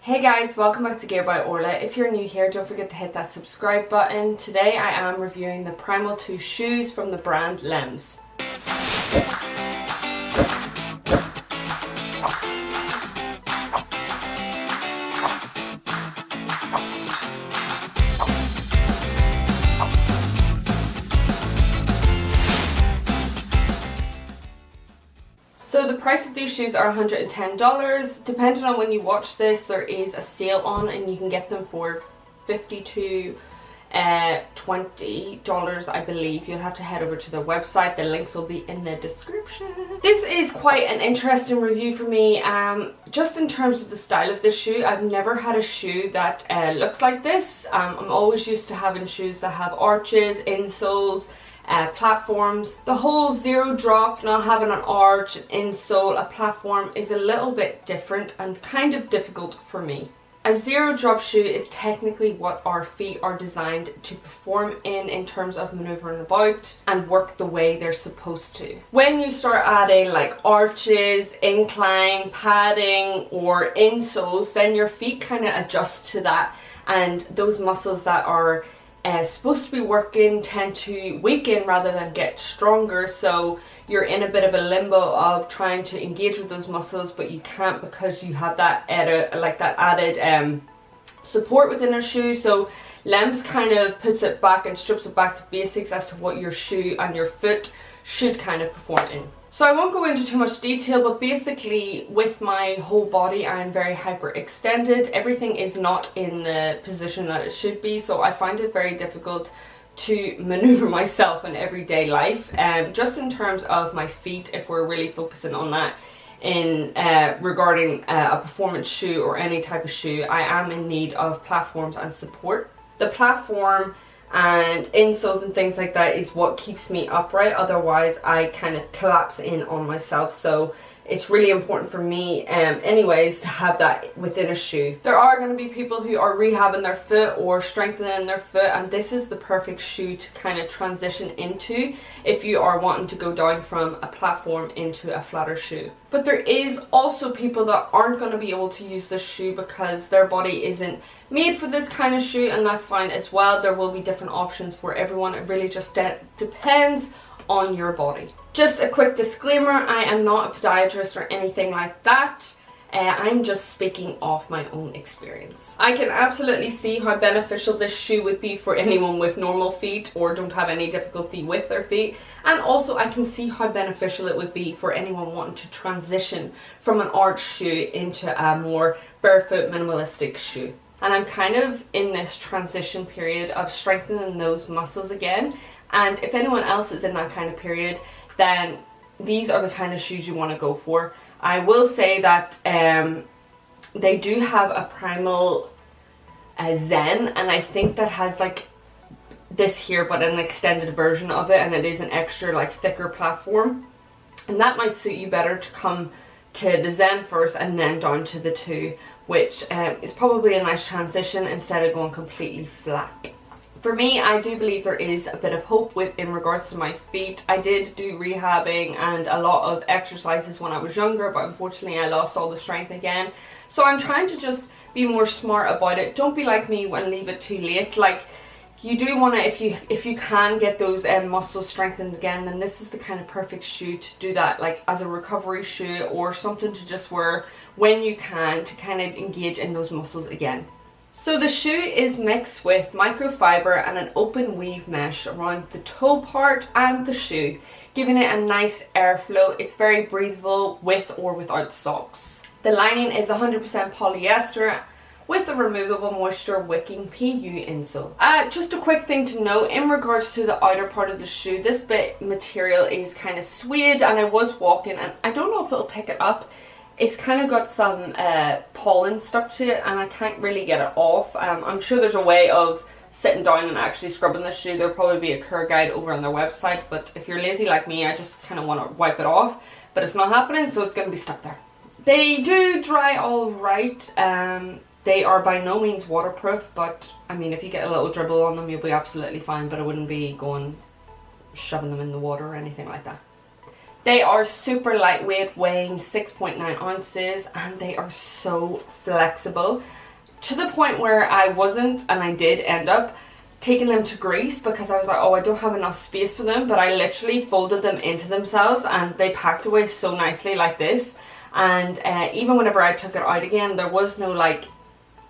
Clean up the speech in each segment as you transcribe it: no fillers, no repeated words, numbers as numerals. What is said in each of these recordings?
Hey guys, welcome back to Gear by Orla. If you're new here, don't forget to hit that subscribe button. Today I am reviewing the Primal 2 shoes from the brand Lems. So the price of these shoes are $110. Depending on when you watch this, there is a sale on and you can get them for $50 to $20, I believe. You'll have to head over to their website. The links will be in the description. This is quite an interesting review for me. Just in terms of the style of this shoe, I've never had a shoe that looks like this. I'm always used to having shoes that have arches, insoles, platforms. The whole zero drop, not having an arch, an insole, a platform is a little bit different and kind of difficult for me. A zero drop shoe is technically what our feet are designed to perform in terms of maneuvering about and work the way they're supposed to. When you start adding like arches, incline, padding or insoles, then your feet kind of adjust to that, and those muscles that are supposed to be working tend to weaken rather than get stronger, so you're in a bit of a limbo of trying to engage with those muscles, but you can't because you have that added support within a shoe. So Lems kind of puts it back and strips it back to basics as to what your shoe and your foot should kind of perform in. So I won't go into too much detail, but basically with my whole body I am very hyperextended. Everything is not in the position that it should be, so I find it very difficult to maneuver myself in everyday life. Just in terms of my feet, if we're really focusing on that in regarding a performance shoe or any type of shoe, I am in need of platforms and support. The platform and insoles and things like that is what keeps me upright, otherwise I kind of collapse in on myself. So it's really important for me anyways to have that within a shoe. There are going to be people who are rehabbing their foot or strengthening their foot, and this is the perfect shoe to kind of transition into if you are wanting to go down from a platform into a flatter shoe. But there is also people that aren't going to be able to use this shoe because their body isn't made for this kind of shoe, and that's fine as well. There will be different options for everyone. It really just depends on your body. Just a quick disclaimer, I am not a podiatrist or anything like that. I'm just speaking off my own experience. I can absolutely see how beneficial this shoe would be for anyone with normal feet or don't have any difficulty with their feet, and also I can see how beneficial it would be for anyone wanting to transition from an arch shoe into a more barefoot minimalistic shoe. And I'm kind of in this transition period of strengthening those muscles again, and if anyone else is in that kind of period, then these are the kind of shoes you want to go for. I will say that they do have a Primal Zen, and I think that has like this here but an extended version of it, and it is an extra like thicker platform, and that might suit you better to come to the Zen first and then down to the 2, which is probably a nice transition instead of going completely flat. For me, I do believe there is a bit of hope in regards to my feet. I did do rehabbing and a lot of exercises when I was younger, but unfortunately I lost all the strength again. So I'm trying to just be more smart about it. Don't be like me and leave it too late. Like, you do want to, if you can get those muscles strengthened again, then this is the kind of perfect shoe to do that, like as a recovery shoe or something to just wear when you can to kind of engage in those muscles again. So the shoe is mixed with microfiber and an open weave mesh around the toe part and the shoe, giving it a nice airflow. It's very breathable with or without socks. The lining is 100% polyester with a removable moisture wicking PU insole. Just a quick thing to note in regards to the outer part of the shoe, this bit material is kind of suede, and I was walking and I don't know if it'll pick it up. It's kind of got some pollen stuck to it and I can't really get it off. I'm sure there's a way of sitting down and actually scrubbing the shoe. There'll probably be a care guide over on their website, but if you're lazy like me, I just kind of want to wipe it off, but it's not happening, so it's going to be stuck there. They do dry all right. They are by no means waterproof, but I mean, if you get a little dribble on them, you'll be absolutely fine, but I wouldn't be going shoving them in the water or anything like that. They are super lightweight, weighing 6.9 ounces, and they are so flexible to the point where I wasn't, and I did end up taking them to Greece because I was like, oh, I don't have enough space for them, but I literally folded them into themselves and they packed away so nicely like this. And even whenever I took it out again, there was no like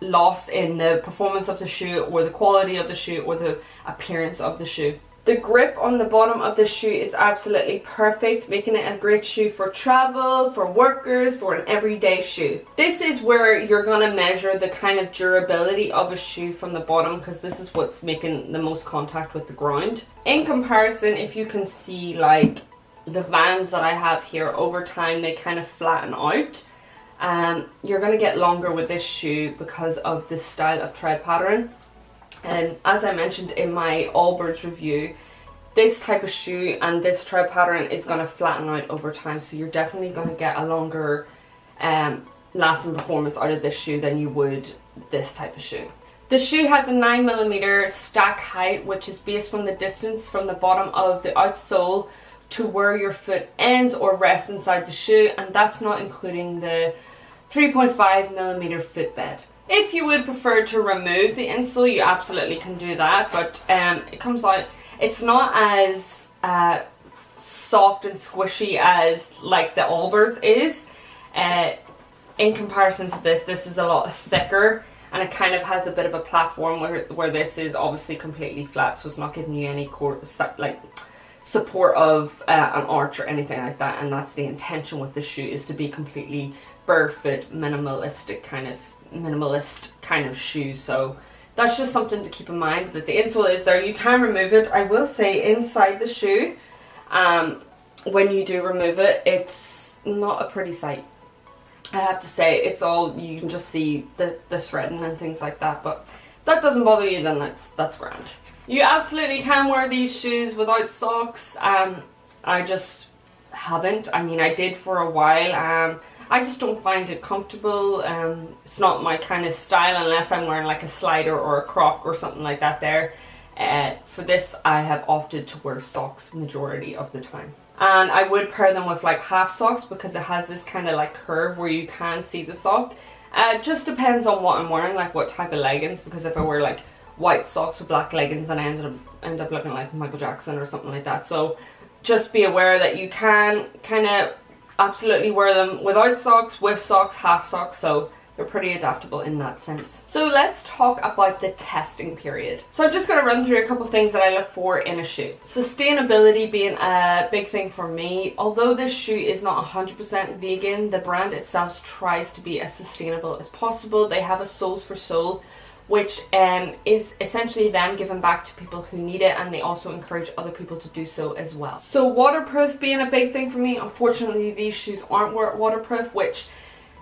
loss in the performance of the shoe or the quality of the shoe or the appearance of the shoe. The grip on the bottom of the shoe is absolutely perfect, making it a great shoe for travel, for workers, for an everyday shoe. This is where you're going to measure the kind of durability of a shoe from the bottom, because this is what's making the most contact with the ground. In comparison, if you can see like the Vans that I have here, over time they kind of flatten out. You're going to get longer with this shoe because of this style of tread pattern. And as I mentioned in my Allbirds review, this type of shoe and this tread pattern is going to flatten out over time, so you're definitely going to get a longer lasting performance out of this shoe than you would this type of shoe. The shoe has a 9mm stack height, which is based from the distance from the bottom of the outsole to where your foot ends or rests inside the shoe, and that's not including the 3.5mm footbed. If you would prefer to remove the insole, you absolutely can do that, but it comes out, it's not as soft and squishy as like the Allbirds is. In comparison to this is a lot thicker, and it kind of has a bit of a platform where this is obviously completely flat, so it's not giving you any support of an arch or anything like that. And that's the intention with the shoe, is to be completely barefoot, minimalist kind of shoe. So that's just something to keep in mind, that the insole is there. You can remove it. I will say inside the shoe, when you do remove it, it's not a pretty sight. I have to say, it's all, you can just see the threading and things like that, but if that doesn't bother you, then that's grand. You absolutely can wear these shoes without socks. I just haven't. I mean, I did for a while. I just don't find it comfortable. It's not my kind of style unless I'm wearing like a slider or a croc or something like that there. For this, I have opted to wear socks majority of the time. And I would pair them with like half socks, because it has this kind of like curve where you can see the sock. It just depends on what I'm wearing, like what type of leggings, because if I wear like white socks with black leggings, then I end up looking like Michael Jackson or something like that. So just be aware that you can kind of absolutely wear them without socks, with socks, half socks, so they're pretty adaptable in that sense. So let's talk about the testing period. So I'm just going to run through a couple things that I look for in a shoe. Sustainability being a big thing for me. Although this shoe is not 100% vegan, the brand itself tries to be as sustainable as possible. They have a Souls for Soul, which is essentially them giving back to people who need it, and they also encourage other people to do so as well. So waterproof being a big thing for me. Unfortunately, these shoes aren't waterproof, which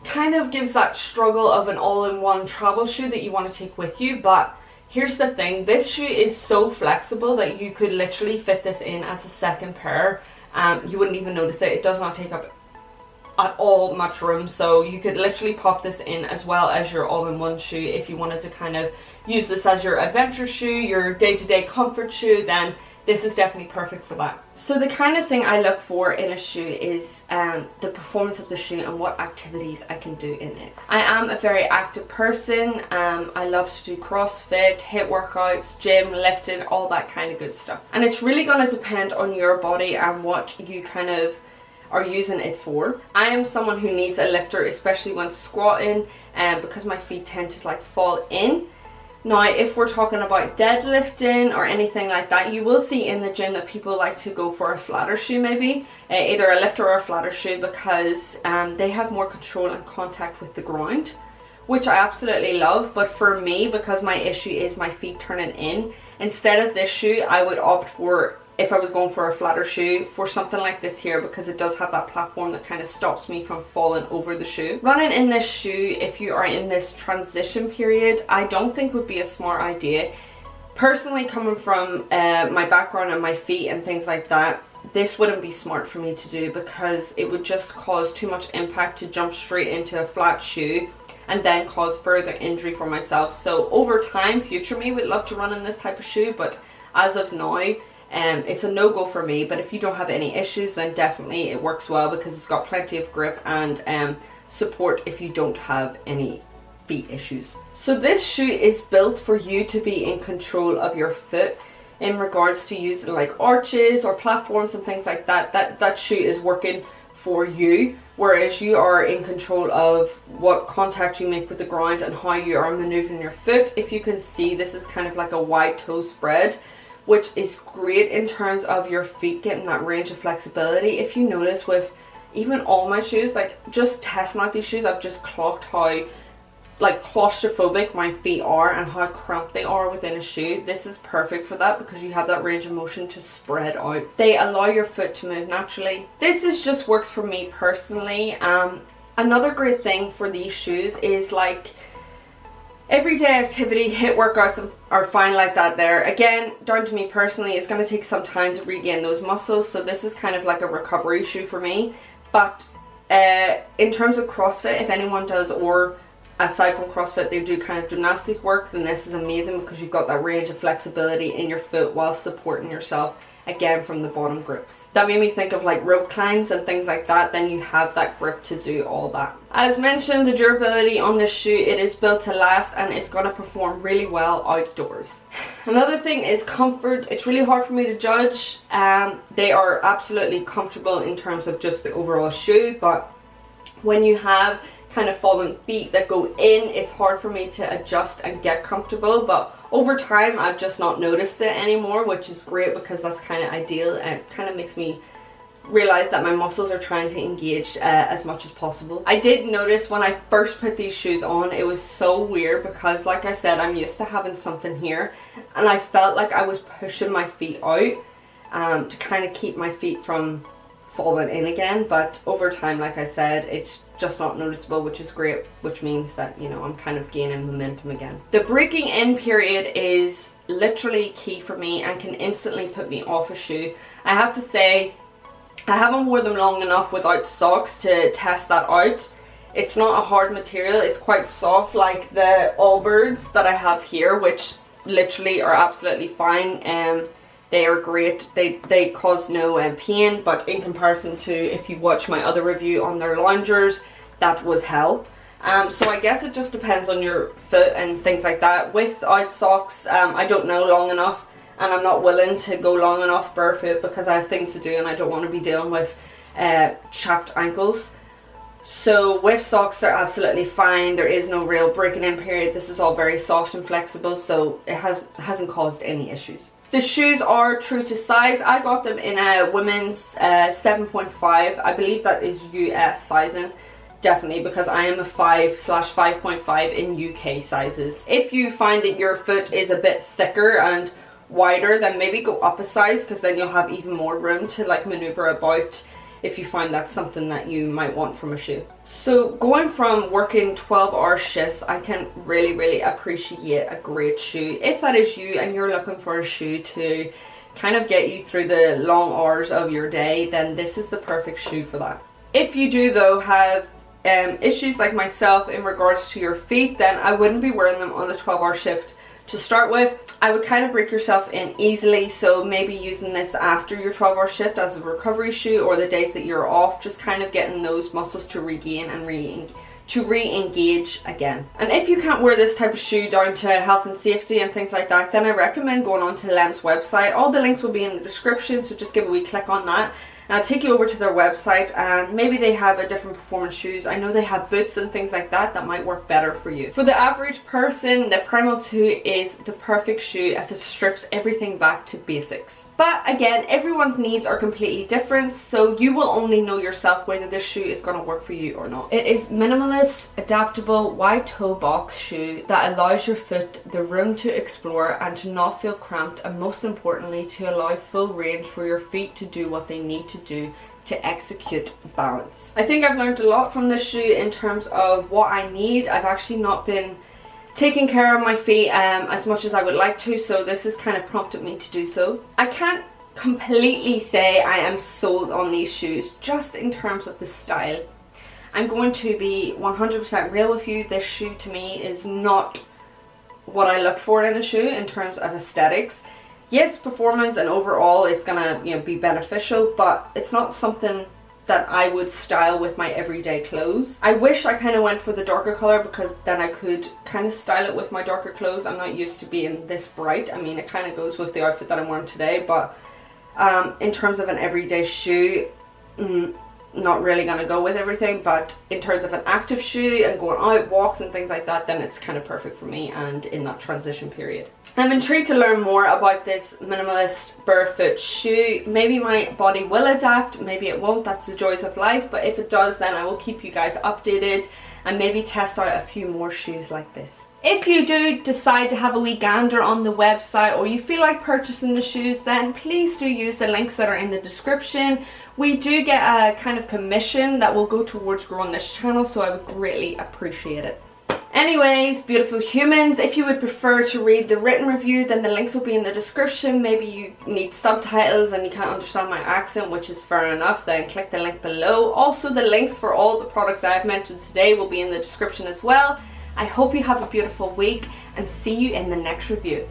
kind of gives that struggle of an all-in-one travel shoe that you want to take with you. But here's the thing, this shoe is so flexible that you could literally fit this in as a second pair. You wouldn't even notice it. It does not take up at all much room, so you could literally pop this in as well as your all-in-one shoe. If you wanted to kind of use this as your adventure shoe, your day-to-day comfort shoe, then this is definitely perfect for that. So the kind of thing I look for in a shoe is the performance of the shoe and what activities I can do in it. I am a very active person. I love to do CrossFit, HIIT workouts, gym, lifting, all that kind of good stuff. And it's really going to depend on your body and what you kind of are using it for. I am someone who needs a lifter, especially when squatting, because my feet tend to like fall in. Now, if we're talking about deadlifting or anything like that, you will see in the gym that people like to go for a flatter shoe maybe, either a lifter or a flatter shoe, because they have more control and contact with the ground, which I absolutely love. But for me, because my issue is my feet turning in, instead of this shoe, I would opt for, if I was going for a flatter shoe, for something like this here, because it does have that platform that kind of stops me from falling over the shoe. Running in this shoe, if you are in this transition period, I don't think would be a smart idea. Personally, coming from my background and my feet and things like that, this wouldn't be smart for me to do, because it would just cause too much impact to jump straight into a flat shoe and then cause further injury for myself. So over time, future me would love to run in this type of shoe, but as of now, It's a no-go for me, but if you don't have any issues, then definitely it works well because it's got plenty of grip and support if you don't have any feet issues. So this shoe is built for you to be in control of your foot in regards to using like arches or platforms and things like that. That shoe is working for you, whereas you are in control of what contact you make with the ground and how you are maneuvering your foot. If you can see, this is kind of like a wide toe spread, which is great in terms of your feet getting that range of flexibility. If you notice with even all my shoes, like just testing out these shoes, I've just clocked how like claustrophobic my feet are and how cramped they are within a shoe. This is perfect for that because you have that range of motion to spread out. They allow your foot to move naturally. This just works for me personally. Another great thing for these shoes is like everyday activity, HIIT workouts are fine like that there. Again, down to me personally, it's going to take some time to regain those muscles, so this is kind of like a recovery shoe for me. But in terms of CrossFit, if anyone does, or aside from CrossFit they do kind of gymnastic work, then this is amazing because you've got that range of flexibility in your foot while supporting yourself again from the bottom grips. That made me think of like rope climbs and things like that. Then you have that grip to do all that. As mentioned, the durability on this shoe, it is built to last and it's going to perform really well outdoors. Another thing is comfort. It's really hard for me to judge. They are absolutely comfortable in terms of just the overall shoe, but when you have kind of fallen feet that go in, it's hard for me to adjust and get comfortable. But over time I've just not noticed it anymore, which is great because that's kind of ideal, and it kind of makes me realize that my muscles are trying to engage as much as possible. I did notice when I first put these shoes on, it was so weird because like I said, I'm used to having something here and I felt like I was pushing my feet out to kind of keep my feet from falling in again. But over time, like I said, it's just not noticeable, which is great, which means that, you know, I'm kind of gaining momentum again. The breaking in period is literally key for me and can instantly put me off a shoe. I have to say, I haven't worn them long enough without socks to test that out. It's not a hard material, it's quite soft, like the Allbirds that I have here, which literally are absolutely fine. They are great. They cause no pain, but in comparison to if you watch my other review on their loungers, that was hell. So I guess it just depends on your foot and things like that. Without socks, I don't know long enough, and I'm not willing to go long enough barefoot because I have things to do and I don't want to be dealing with chapped ankles. So with socks, they're absolutely fine. There is no real breaking in period. This is all very soft and flexible, so it hasn't caused any issues. The shoes are true to size. I got them in a women's 7.5. I believe that is US sizing, definitely, because I am a 5/5.5 in UK sizes. If you find that your foot is a bit thicker and wider, then maybe go up a size, because then you'll have even more room to like maneuver about if you find that's something that you might want from a shoe. So going from working 12-hour shifts, I can really appreciate a great shoe. If that is you and you're looking for a shoe to kind of get you through the long hours of your day, then this is the perfect shoe for that. If you do though have issues like myself in regards to your feet, then I wouldn't be wearing them on a 12-hour shift to start with. I would kind of break yourself in easily, so maybe using this after your 12-hour shift as a recovery shoe, or the days that you're off, just kind of getting those muscles to regain and re-engage again. And if you can't wear this type of shoe down to health and safety and things like that, then I recommend going on to Lems website. All the links will be in the description, so just give a wee click on that and I'll take you over to their website, and maybe they have a different performance shoes. I know they have boots and things like that that might work better for you. For the average person, the Primal 2 is the perfect shoe as it strips everything back to basics. But again, everyone's needs are completely different, so you will only know yourself whether this shoe is going to work for you or not. It is minimalist, adaptable, wide toe box shoe that allows your foot the room to explore and to not feel cramped, and most importantly to allow full range for your feet to do what they need to do to execute balance. I think I've learned a lot from this shoe in terms of what I need. I've actually not been taking care of my feet as much as I would like to, so this has kind of prompted me to do so. I can't completely say I am sold on these shoes just in terms of the style. I'm going to be 100% real with you. This shoe to me is not what I look for in a shoe in terms of aesthetics. yes, performance and overall it's gonna, you know, be beneficial, but it's not something that I would style with my everyday clothes. I wish I kind of went for the darker color because then I could kind of style it with my darker clothes. I'm not used to being this bright. I mean, it kind of goes with the outfit that I'm wearing today, but in terms of an everyday shoe, not really gonna go with everything, but in terms of an active shoe and going out walks and things like that, then it's kind of perfect for me and in that transition period. I'm intrigued to learn more about this minimalist barefoot shoe. Maybe my body will adapt, maybe it won't. That's the joys of life, but if it does, then I will keep you guys updated and maybe test out a few more shoes like this. If you do decide to have a wee gander on the website, or you feel like purchasing the shoes, then please do use the links that are in the description. We do get a kind of commission that will go towards growing this channel, so I would greatly appreciate it. Anyways, beautiful humans, if you would prefer to read the written review, then the links will be in the description. Maybe you need subtitles and you can't understand my accent, which is fair enough, then click the link below. Also, the links for all the products I've mentioned today will be in the description as well. I hope you have a beautiful week and see you in the next review.